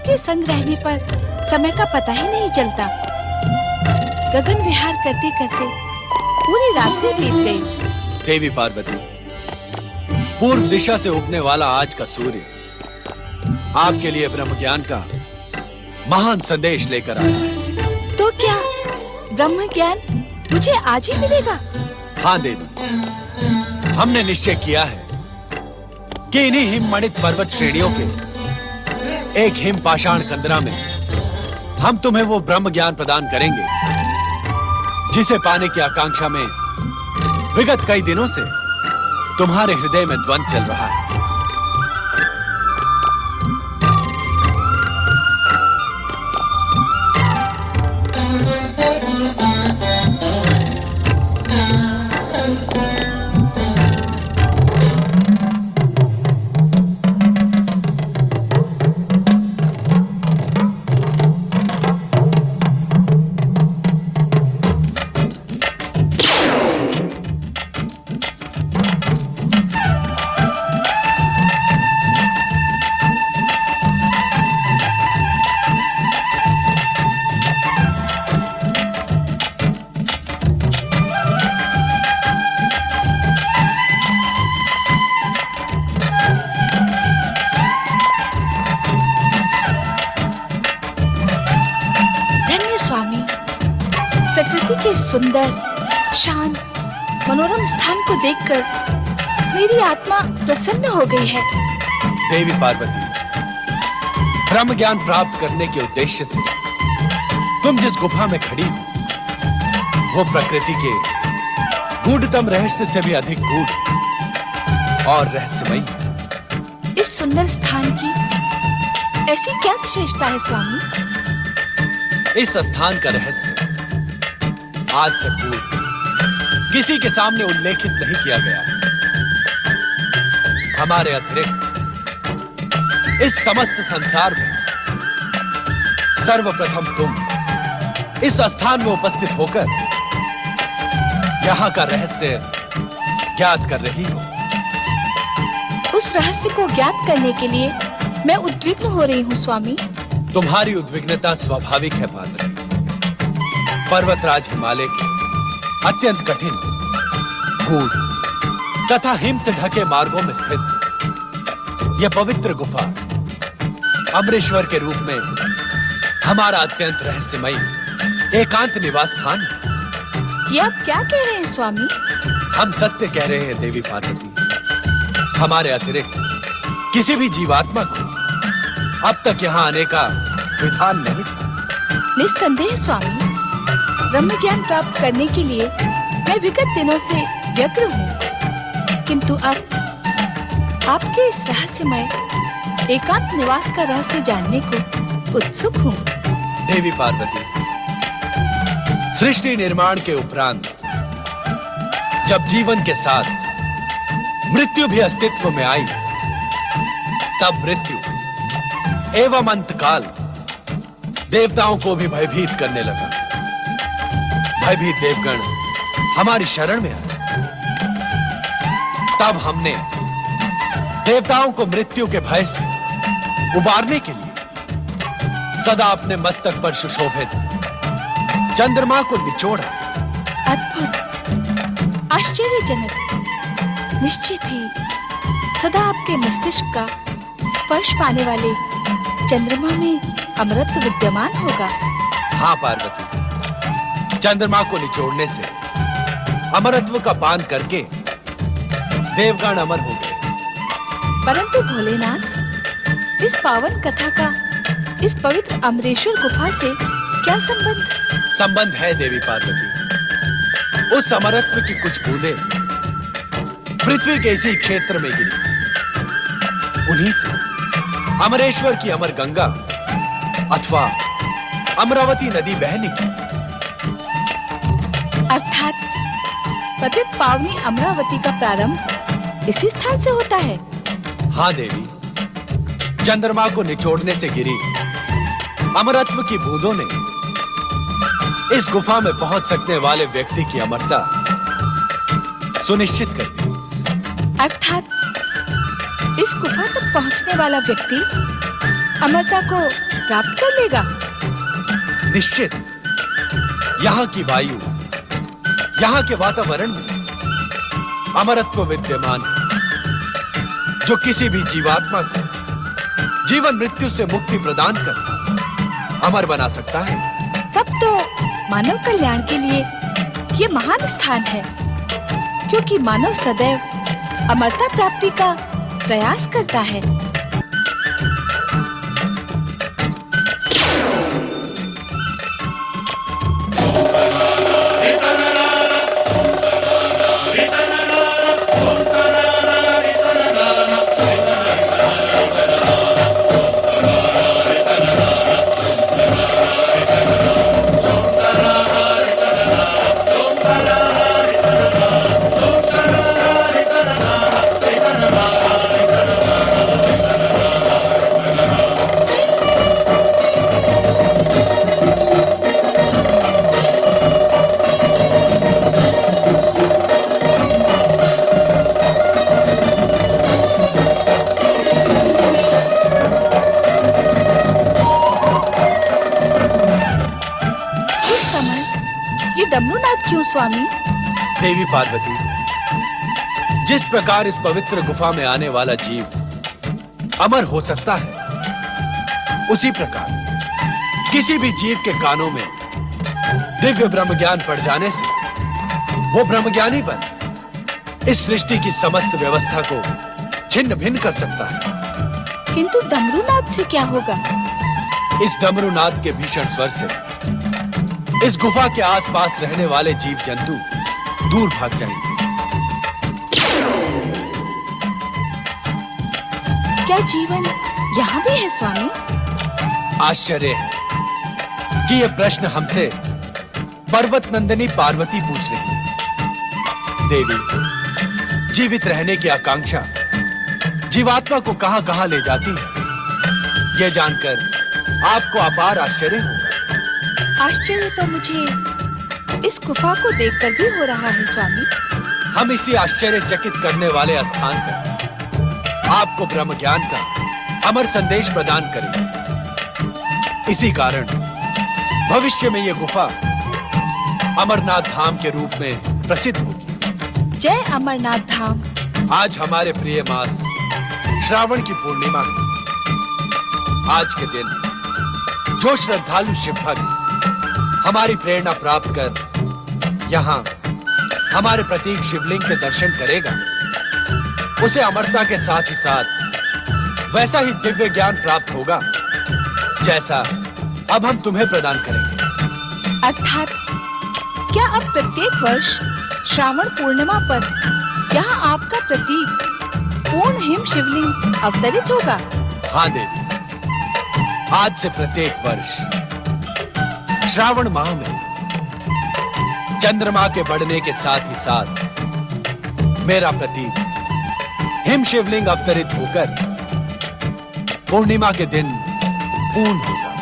के संग रहने पर समय का पता ही नहीं चलता। गगन विहार करते करते पूरी रात्रि बीत गई। देवी पार्वती, पूर्व दिशा से उगने वाला आज का सूर्य आपके लिए ब्रह्म ज्ञान का महान संदेश लेकर आया है। तो क्या ब्रह्म ज्ञान मुझे आज ही मिलेगा? हाँ देवी, हमने निश्चय किया है कि इन्हीं हिममणित पर्वत श्रेणियों के एक हिम पाषाण कंदरा में हम तुम्हें वो ब्रह्म ज्ञान प्रदान करेंगे जिसे पाने की आकांक्षा में विगत कई दिनों से तुम्हारे हृदय में द्वंद्व चल रहा है। प्रकृति के सुंदर, शांत, मनोरम स्थान को देखकर मेरी आत्मा प्रसन्न हो गई है। देवी पार्वती, ब्रह्म ज्ञान प्राप्त करने के उद्देश्य से तुम जिस गुफा में खड़ी हो वो प्रकृति के गूढ़तम रहस्य से भी अधिक गूढ़ और रहस्यमयी। इस सुंदर स्थान की ऐसी क्या विशेषता है स्वामी? इस स्थान का रहस्य आज से पूर्व किसी के सामने उल्लेखित नहीं किया गया है। हमारे अतिरिक्त इस समस्त संसार में सर्वप्रथम तुम इस स्थान में उपस्थित होकर यहाँ का रहस्य ज्ञात कर रही हो। उस रहस्य को ज्ञात करने के लिए मैं उद्विग्न हो रही हूँ स्वामी। तुम्हारी उद्विग्नता स्वाभाविक है पार्वती। पर्वतराज हिमालय के अत्यंत कठिन, गूढ़ तथा हिम से ढके मार्गों में स्थित यह पवित्र गुफा अमरेश्वर के रूप में हमारा अत्यंत रहस्यमयी एकांत निवास स्थान है। ये आप क्या कह रहे हैं स्वामी? हम सत्य कह रहे हैं देवी पार्वती। हमारे अतिरिक्त किसी भी जीवात्मा को अब तक यहाँ आने का विधान नहीं था। निस्संदेह स्वामी, ब्रह्म ज्ञान प्राप्त करने के लिए मैं विगत दिनों से व्यग्र हूँ, किंतु अब आपके इस रहस्यमय एकांत निवास का रहस्य जानने को उत्सुक हूँ। देवी पार्वती, सृष्टि निर्माण के उपरांत जब जीवन के साथ मृत्यु भी अस्तित्व में आई, तब मृत्यु एवं अंतकाल देवताओं को भी भयभीत करने लगा। भयभीत देवगण हमारी शरण में आए। तब हमने देवताओं को मृत्यु के भय से उबारने के लिए सदा अपने मस्तक पर सुशोभित चंद्रमा को निचोड़ा। अद्भुत, आश्चर्यजनक। निश्चित ही सदा आपके मस्तिष्क का स्पर्श पाने वाले चंद्रमा में अमृत विद्यमान होगा। हाँ पार्वती, चंद्रमा को निचोड़ने से अमरत्व का पान करके देवगण अमर हो गए। परंतु भोलेनाथ, इस पावन कथा का इस पवित्र अमरेश्वर गुफा से क्या संबंध? संबंध है देवी पार्वती। उस अमरत्व की कुछ बूंदें पृथ्वी के इसी क्षेत्र में गिरी। उन्हीं से अमरेश्वर की अमर गंगा अथवा अमरावती नदी बह निकली। अर्थात पतित पावनी अमरावती का प्रारंभ इसी स्थान से होता है। हाँ देवी, चंद्रमा को निचोड़ने से गिरी अमरत्व की बूंदों ने इस गुफा में पहुंच सकने वाले व्यक्ति की अमरता सुनिश्चित कर दी। अर्थात इस गुफा तक पहुंचने वाला व्यक्ति अमरता को प्राप्त कर लेगा? निश्चित। यहाँ की वायु, यहाँ के वातावरण में अमरत्व विद्यमान है, जो किसी भी जीवात्मा को जीवन मृत्यु से मुक्ति प्रदान कर अमर बना सकता है। तब तो मानव कल्याण के लिए ये महान स्थान है, क्योंकि मानव सदैव अमरता प्राप्ति का प्रयास करता है। क्यों स्वामी? देवी पार्वती, जिस प्रकार इस पवित्र गुफा में आने वाला जीव अमर हो सकता है, उसी प्रकार किसी भी जीव के कानों में दिव्य ब्रह्म ज्ञान पड़ जाने से वो ब्रह्मज्ञानी बन इस सृष्टि की समस्त व्यवस्था को छिन्न भिन्न कर सकता है। किंतु डमरूनाद से क्या होगा? इस डमरूनाद के भीषण स्वर से इस गुफा के आसपास रहने वाले जीव जंतु दूर भाग जाएंगे। क्या जीवन यहाँ भी है स्वामी? आश्चर्य है कि यह प्रश्न हमसे पर्वत नंदिनी पार्वती पूछ रही है। देवी, जीवित रहने की आकांक्षा जीवात्मा को कहां-कहां ले जाती है, यह जानकर आपको अपार आश्चर्य होगा। आश्चर्य तो मुझे इस गुफा को देखकर भी हो रहा है स्वामी। हम इसी आश्चर्यचकित करने वाले स्थान पर आपको ब्रह्म ज्ञान का अमर संदेश प्रदान करेंगे। इसी कारण भविष्य में यह गुफा अमरनाथ धाम के रूप में प्रसिद्ध होगी। जय अमरनाथ धाम। आज हमारे प्रिय मास श्रावण की पूर्णिमा है। आज के दिन जो श्रद्धालु शिव भक्त हमारी प्रेरणा प्राप्त कर यहाँ हमारे प्रतीक शिवलिंग के दर्शन करेगा, उसे अमरता के साथ ही साथ वैसा ही दिव्य ज्ञान प्राप्त होगा जैसा अब हम तुम्हें प्रदान करेंगे। अर्थात क्या अब प्रत्येक वर्ष श्रावण पूर्णिमा पर यहाँ आपका प्रतीक पूर्ण हिम शिवलिंग अवतरित होगा? हाँ देवी, आज से प्रत्येक वर्ष श्रावण माह में चंद्रमा के बढ़ने के साथ ही साथ मेरा प्रतीक हिम शिवलिंग अवतरित होकर पूर्णिमा के दिन पूर्ण होगा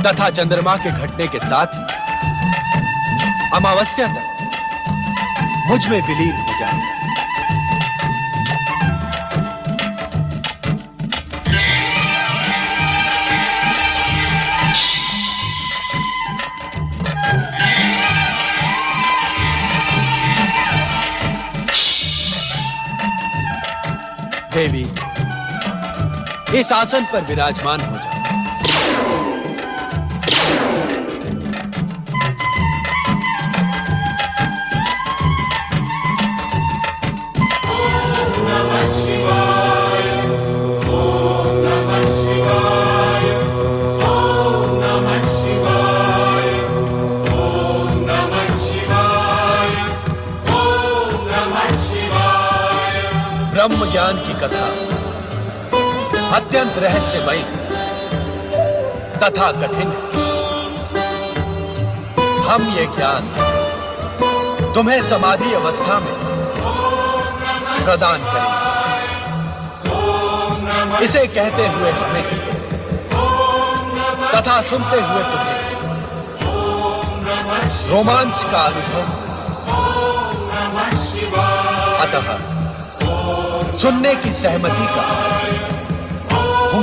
तथा चंद्रमा के घटने के साथ ही अमावस्या तक मुझ में विलीन हो जाएगा। देवी, इस आसन पर विराजमान हो जाओ। ब्रह्म ज्ञान की कथा अत्यंत रहस्यमयी तथा कठिन है। हम ये ज्ञान तुम्हें समाधि अवस्था में प्रदान करेंगे। इसे कहते हुए हमें तथा सुनते हुए तुम्हें रोमांच का अनुभव, अतः सुनने की सहमति का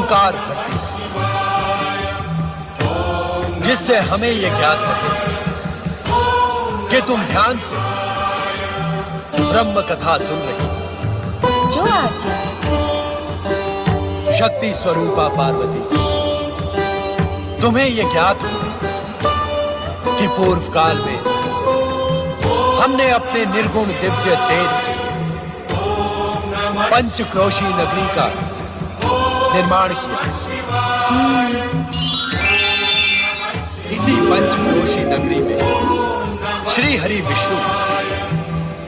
ओंकार भट्टी, जिससे हमें यह ज्ञात रहे कि तुम ध्यान से ब्रह्म कथा सुन रही हो। जो आज्ञा। शक्ति स्वरूपा पार्वती, तुम्हें यह ज्ञात हो कि पूर्व काल में हमने अपने निर्गुण दिव्य तेज से पंचक्रोशी नगरी का निर्माण किया। इसी पंचक्रोशी नगरी में श्री हरि विष्णु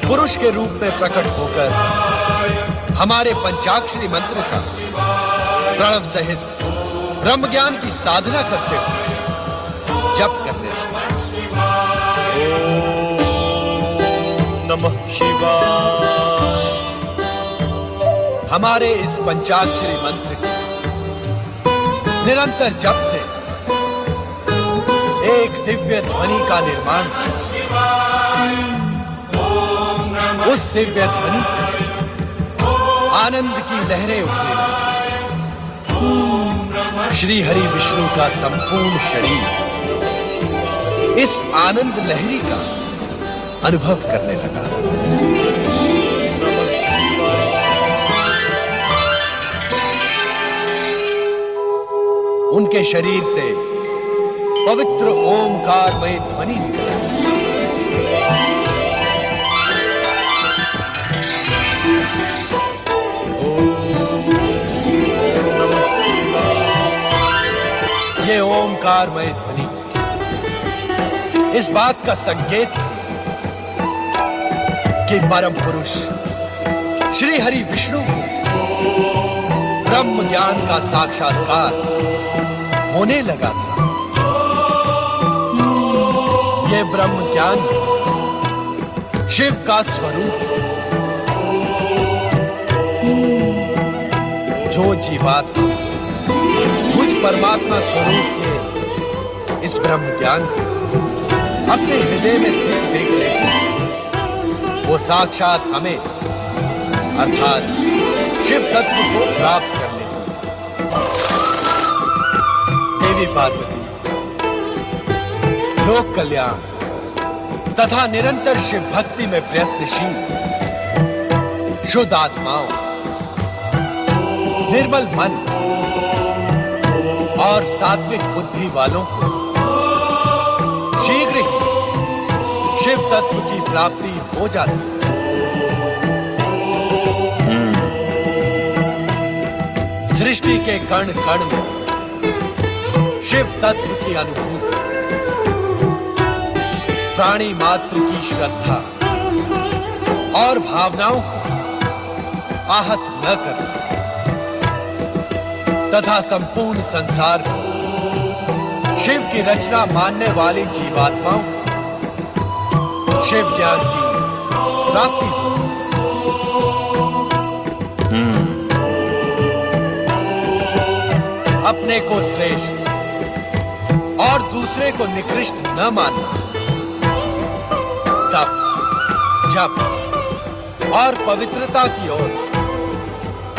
पुरुष के रूप में प्रकट होकर हमारे पंचाक्षरी मंत्र का प्रणव सहित ब्रह्म ज्ञान की साधना करते हुए जप करने लगे। नमः शिवाय। हमारे इस पंचाक्षरी मंत्र के निरंतर जप से एक दिव्य ध्वनि का निर्माण हुआ। उस दिव्य ध्वनि से आनंद की लहरें उठने लगी। श्री हरि विष्णु का संपूर्ण शरीर इस आनंद लहरी का अनुभव करने लगा। उनके शरीर से पवित्र ओंकारमय ध्वनि निकला। ये ओंकारमय ध्वनि इस बात का संकेत है कि परम पुरुष श्री हरि विष्णु को ब्रह्म ज्ञान का साक्षात्कार होने लगा था। यह ब्रह्म ज्ञान शिव का स्वरूप है। जो जीवात्मा कुछ परमात्मा स्वरूप के इस ब्रह्म ज्ञान को अपने हृदय में स्थित देख लेते हैं, वो साक्षात हमें अर्थात शिव तत्व को प्राप्त कर लेते हैं। देवी पार्वती लोक कल्याण तथा निरंतर शिव भक्ति में प्रयत्नशील शुद्ध आत्माओं, निर्मल मन और सात्विक बुद्धि वालों को शीघ्र ही शिव तत्व की प्राप्ति हो जाती है। सृष्टि के कण कण में शिव तत्व की अनुभूति, प्राणी मात्र की श्रद्धा और भावनाओं को आहत न करना तथा संपूर्ण संसार को शिव की रचना मानने वाली जीवात्माओं को शिव ज्ञान की प्राप्ति होती है। अपने को श्रेष्ठ और दूसरे को निकृष्ट न मानना, तप, जप और पवित्रता की ओर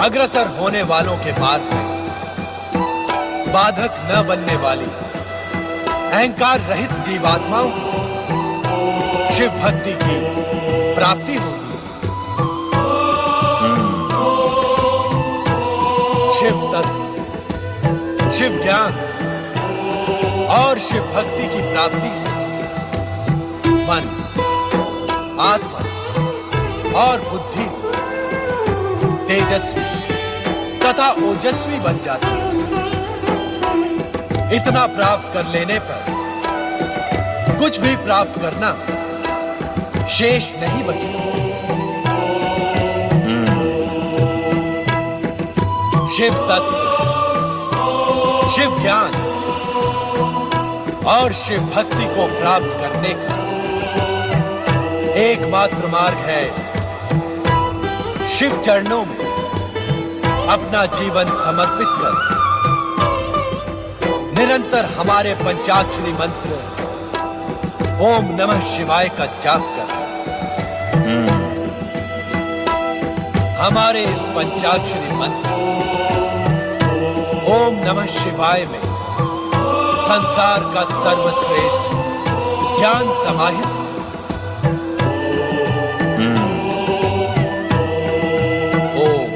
अग्रसर होने वालों के मार्ग में बाधक न बनने वाली अहंकार रहित जीवात्माओं को शिव भक्ति की प्राप्ति होती है। शिव तत्व, शिव ज्ञान और शिव भक्ति की प्राप्ति से मन, आत्मा और बुद्धि तेजस्वी तथा ओजस्वी बन जाती है। इतना प्राप्त कर लेने पर कुछ भी प्राप्त करना शेष नहीं बचता। शिव तत्व, शिव ज्ञान और शिव भक्ति को प्राप्त करने का एकमात्र मार्ग है शिव चरणों में अपना जीवन समर्पित कर निरंतर हमारे पंचाक्षरी मंत्र ओम नमः शिवाय का जाप कर। हमारे इस पंचाक्षरी मंत्र ओम नमः शिवाय में संसार का सर्वश्रेष्ठ ज्ञान समाहित। ओम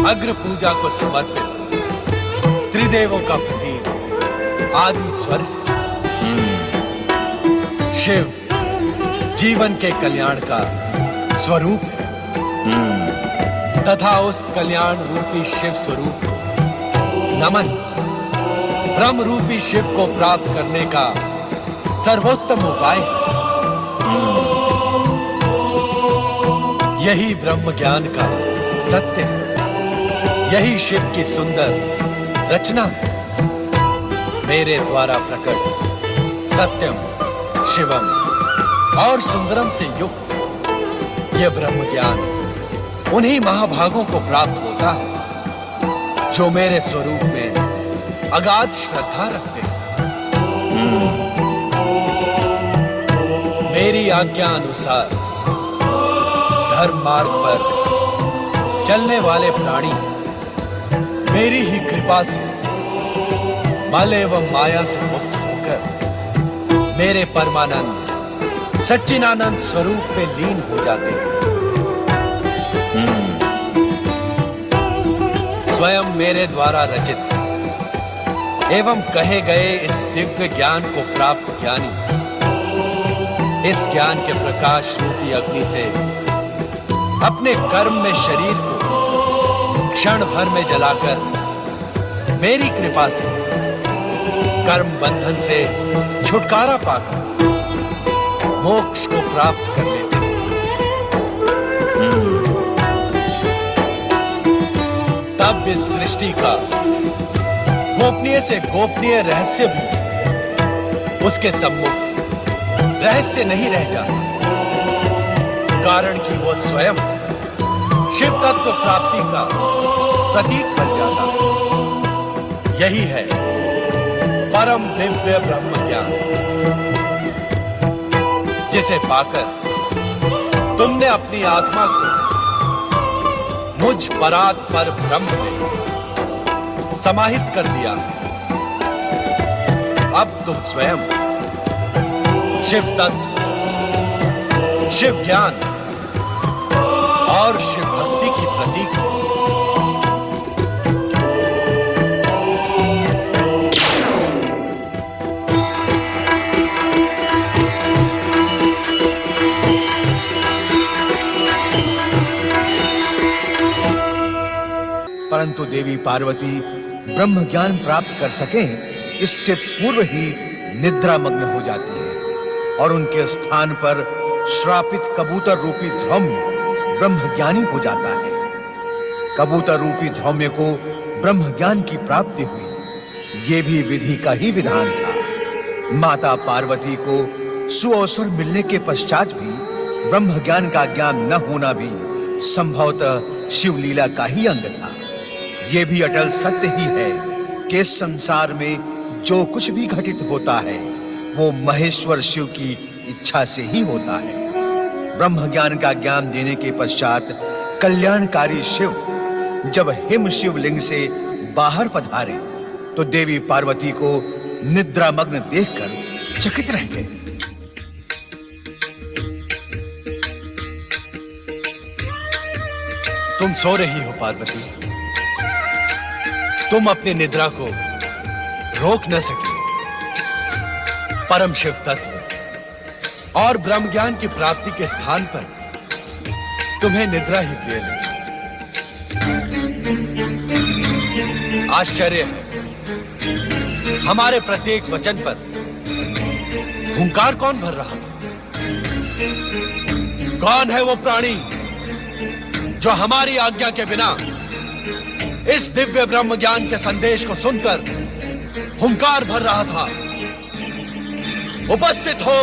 अग्र पूजा को समर्पित त्रिदेवों का प्रतीक आदि स्वर्ग। शिव जीवन के कल्याण का स्वरूप है तथा उस कल्याण रूपी शिव स्वरूप नमन ब्रह्म रूपी शिव को प्राप्त करने का सर्वोत्तम उपाय है। यही ब्रह्म ज्ञान का सत्य है, यही शिव की सुंदर रचना है। मेरे द्वारा प्रकट सत्यम शिवम और सुंदरम से युक्त यह ब्रह्म ज्ञान उन्हीं महाभागों को प्राप्त होता है जो मेरे स्वरूप में अगाध श्रद्धा रखते हैं। मेरी आज्ञा अनुसार धर्म मार्ग पर चलने वाले प्राणी मेरी ही कृपा से मल एवं माया से मुक्त होकर मेरे परमानंद सच्चिदानंद स्वरूप में लीन हो जाते हैं। स्वयं मेरे द्वारा रचित एवं कहे गए इस दिव्य ज्ञान को प्राप्त ज्ञानी इस ज्ञान के प्रकाश रूपी अग्नि से अपने कर्म में शरीर को क्षण भर में जलाकर मेरी कृपा से कर्म बंधन से छुटकारा पाकर मोक्ष को प्राप्त कर लेते हैं। तब इस सृष्टि का गोपनीय से गोपनीय रहस्य भी उसके सम्मुख रहस्य नहीं रह जाता, कारण कि वो स्वयं शिव तत्व प्राप्ति का प्रतीक बन जाता है। यही है परम दिव्य ब्रह्म ज्ञान, जिसे पाकर तुमने अपनी आत्मा को मुझ परात पर ब्रह्म में समाहित कर दिया है। अब तुम स्वयं शिव तत्व, शिव ज्ञान और शिव भक्ति की प्रतीक हो। परंतु देवी पार्वती ब्रह्म ज्ञान प्राप्त कर सके इससे पूर्व ही निद्रा मग्न हो जाती है और उनके स्थान पर श्रापित कबूतर रूपी ध्रौम्य ब्रह्म ज्ञानी हो जाता है। कबूतर रूपी ध्रौम्य को ब्रह्म ज्ञान की प्राप्ति हुई, ये भी विधि का ही विधान था। माता पार्वती को सुअवसर मिलने के पश्चात भी ब्रह्म ज्ञान का ज्ञान न होना भी संभवतः शिवलीला का ही अंग था। ये भी अटल सत्य ही है कि इस संसार में जो कुछ भी घटित होता है वो महेश्वर शिव की इच्छा से ही होता है। ब्रह्म ज्ञान का ज्ञान देने के पश्चात कल्याणकारी शिव जब हिम शिवलिंग से बाहर पधारे तो देवी पार्वती को निद्रामग्न देखकर चकित रह गए। तुम सो रही हो पार्वती, तुम अपनी निद्रा को रोक न सकी। परम शिव तत्व और ब्रह्म ज्ञान की प्राप्ति के स्थान पर तुम्हें निद्रा ही प्रिय लगी। आश्चर्य है, हमारे प्रत्येक वचन पर हुंकार कौन भर रहा था? कौन है वो प्राणी जो हमारी आज्ञा के बिना इस दिव्य ब्रह्म ज्ञान के संदेश को सुनकर हुंकार भर रहा था? उपस्थित हो।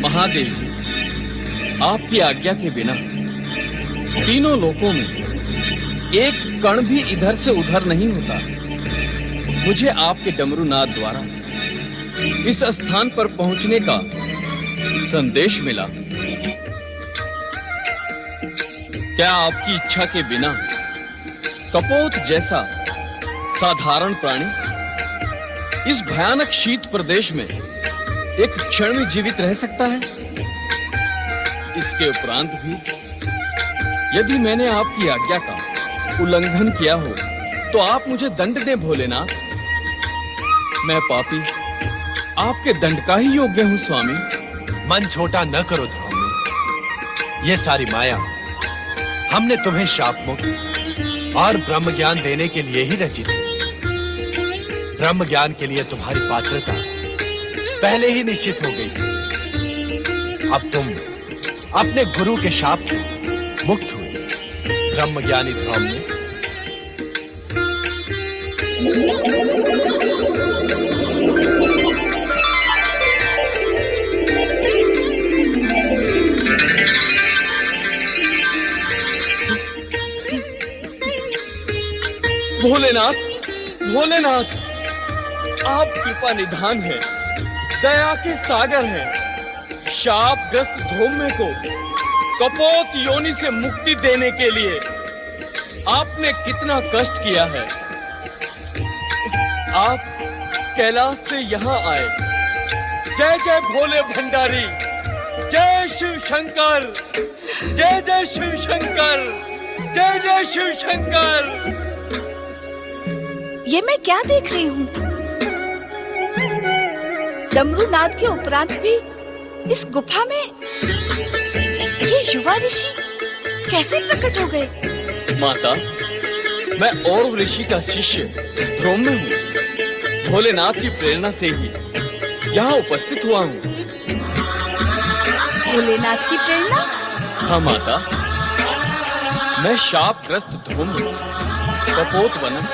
महादेव जी, आपकी आज्ञा के बिना तीनों लोकों में एक कण भी इधर से उधर नहीं होता। मुझे आपके डमरूनाद द्वारा इस स्थान पर पहुंचने का संदेश मिला। क्या आपकी इच्छा के बिना कपोत जैसा साधारण प्राणी इस भयानक शीत प्रदेश में एक क्षण में जीवित रह सकता है? इसके उपरांत भी यदि मैंने आपकी आज्ञा का उल्लंघन किया हो तो आप मुझे दंड दें भोलेनाथ। मैं पापी आपके दंड का ही योग्य हूं स्वामी। मन छोटा न करो ध्रुव। ये सारी माया हमने तुम्हें शाप मुक्त और ब्रह्म ज्ञान देने के लिए ही रची थी। ब्रह्म ज्ञान के लिए तुम्हारी पात्रता पहले ही निश्चित हो गई थी। अब तुम अपने गुरु के शाप से मुक्त हुए। ब्रह्म ज्ञानी ध्रुव ने भोलेनाथ, भोलेनाथ, आप कृपा निधान हैं, दया के सागर हैं। शापग्रस्त धूम्य को कपोत योनि से मुक्ति देने के लिए आपने कितना कष्ट किया है। आप कैलाश से यहाँ आए। जय जय भोले भंडारी, जय शिव शंकर, जय जय शिव शंकर, जय जय शिव शंकर। ये मैं क्या देख रही हूँ? डमरूनाद के उपरांत भी इस गुफा में ये युवा ऋषि कैसे प्रकट हो गए? माता, मैं और ऋषि का शिष्य ध्रुव हूँ। भोलेनाथ की प्रेरणा से ही यहाँ उपस्थित हुआ हूँ। भोलेनाथ की प्रेरणा? हाँ माता, मैं शापग्रस्त ध्रुव कपोत वनम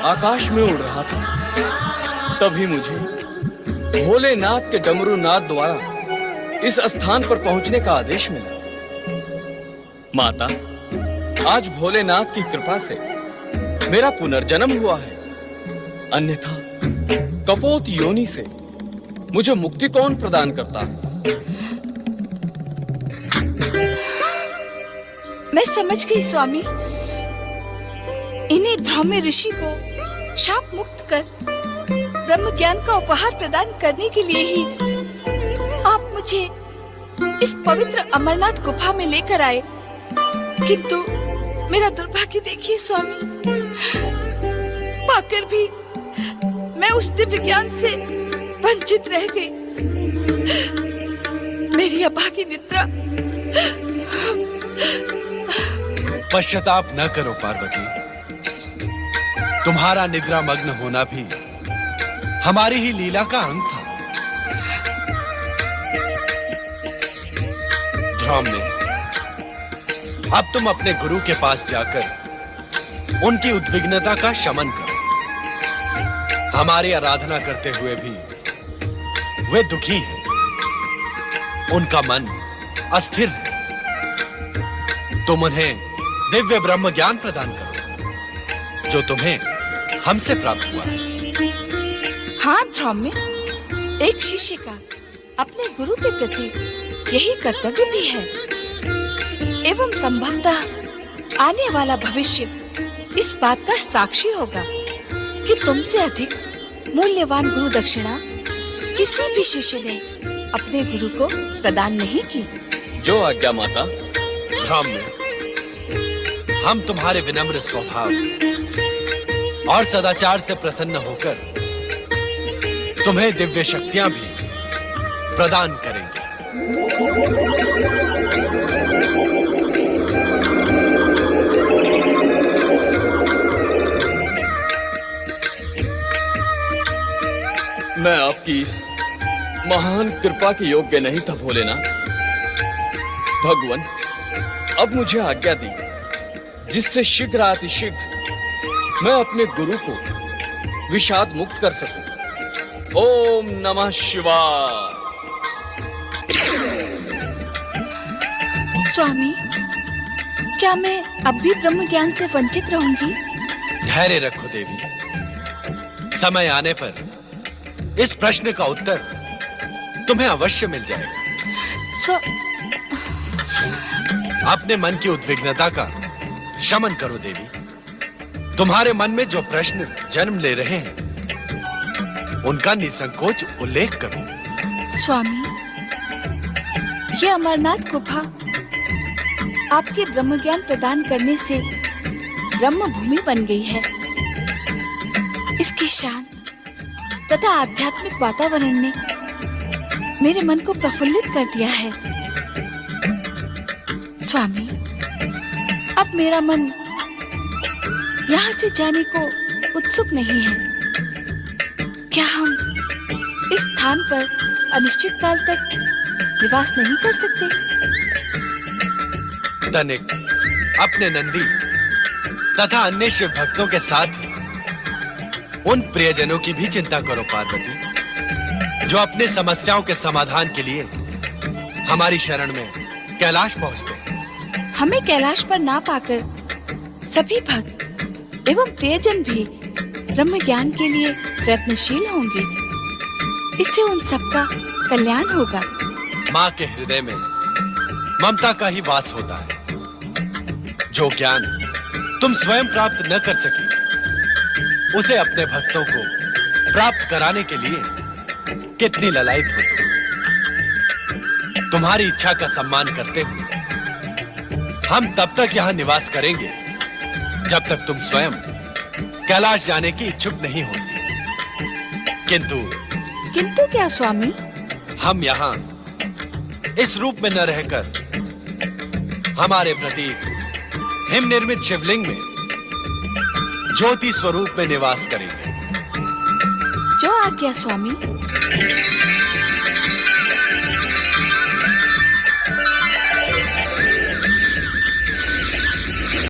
आकाश में उड़ रहा था। तभी मुझे भोलेनाथ के डमरूनाद द्वारा इस स्थान पर पहुंचने का आदेश मिला। माता, आज भोलेनाथ की कृपा से मेरा पुनर्जन्म हुआ है। अन्यथा कपोत योनि से मुझे मुक्ति कौन प्रदान करता? मैं समझ गई स्वामी। इन्हीं ध्रुव ऋषि को शाप मुक्त कर ब्रह्म ज्ञान का उपहार प्रदान करने के लिए ही आप मुझे इस पवित्र अमरनाथ गुफा में लेकर आए। किंतु मेरा दुर्भाग्य देखिए स्वामी, पाकर भी मैं उस दिव्य ज्ञान से वंचित रह गई। मेरी अभागी निद्रा। पश्चाताप न करो पार्वती। तुम्हारा निद्रा मग्न होना भी हमारी ही लीला का अंग था। ध्रुव ने अब तुम अपने गुरु के पास जाकर उनकी उद्विग्नता का शमन करो। हमारी आराधना करते हुए भी वे दुखी हैं। उनका मन अस्थिर है। तुम उन्हें दिव्य ब्रह्म ज्ञान प्रदान करो जो तुम्हें हमसे प्राप्त हुआ है। हाँ ध्रुव में एक शिष्य का अपने गुरु के प्रति यही कर्तव्य भी है। एवं संभवतः आने वाला भविष्य इस बात का साक्षी होगा कि तुमसे अधिक मूल्यवान गुरु दक्षिणा किसी भी शिष्य ने अपने गुरु को प्रदान नहीं की। जो आज्ञा माता। ध्रुव में हम तुम्हारे विनम्र स्वभाव और सदाचार से प्रसन्न होकर तुम्हें दिव्य शक्तियां भी प्रदान करेंगे। मैं आपकी इस महान कृपा के योग्य नहीं था भोलेनाथ। भगवान, अब मुझे आज्ञा दी जिससे शीघ्र अतिशीघ्र मैं अपने गुरु को विषाद मुक्त कर सकूं। ओम नमः शिवाय। स्वामी, क्या मैं अब भी ब्रह्म ज्ञान से वंचित रहूंगी? धैर्य रखो देवी। समय आने पर इस प्रश्न का उत्तर तुम्हें अवश्य मिल जाएगा। अपने मन की उद्विग्नता का शमन करो देवी। तुम्हारे मन में जो प्रश्न जन्म ले रहे हैं उनका निसंकोच उल्लेख करो। स्वामी, ये अमरनाथ गुफा आपके ब्रह्म ज्ञान प्रदान करने से ब्रह्म भूमि बन गई है। इसके शांत तथा आध्यात्मिक वातावरण ने मेरे मन को प्रफुल्लित कर दिया है। स्वामी, अब मेरा मन यहाँ से जाने को उत्सुक नहीं है। क्या हम इस स्थान पर अनिश्चित काल तक निवास नहीं कर सकते? तनिक अपने नंदी तथा अन्य शिव भक्तों के साथ उन प्रियजनों की भी चिंता करो पार्वती, जो अपने समस्याओं के समाधान के लिए हमारी शरण में कैलाश पहुंचते हैं। हमें कैलाश पर ना पाकर सभी भक्त एवं प्रियजन भी ब्रह्म ज्ञान के लिए प्रयत्नशील होंगे। इससे उन सबका कल्याण होगा। माँ के हृदय में ममता का ही वास होता है। जो ज्ञान तुम स्वयं प्राप्त न कर सकी, उसे अपने भक्तों को प्राप्त कराने के लिए कितनी ललायत हो तुम। तुम्हारी इच्छा का सम्मान करते हुए हम तब तक यहाँ निवास करेंगे जब तक तुम स्वयं कैलाश जाने की इच्छुक नहीं होती। किंतु क्या स्वामी? हम यहाँ इस रूप में न रहकर हमारे प्रतीक हिम निर्मित शिवलिंग में ज्योति स्वरूप में निवास करेंगे। जो आज्ञा स्वामी।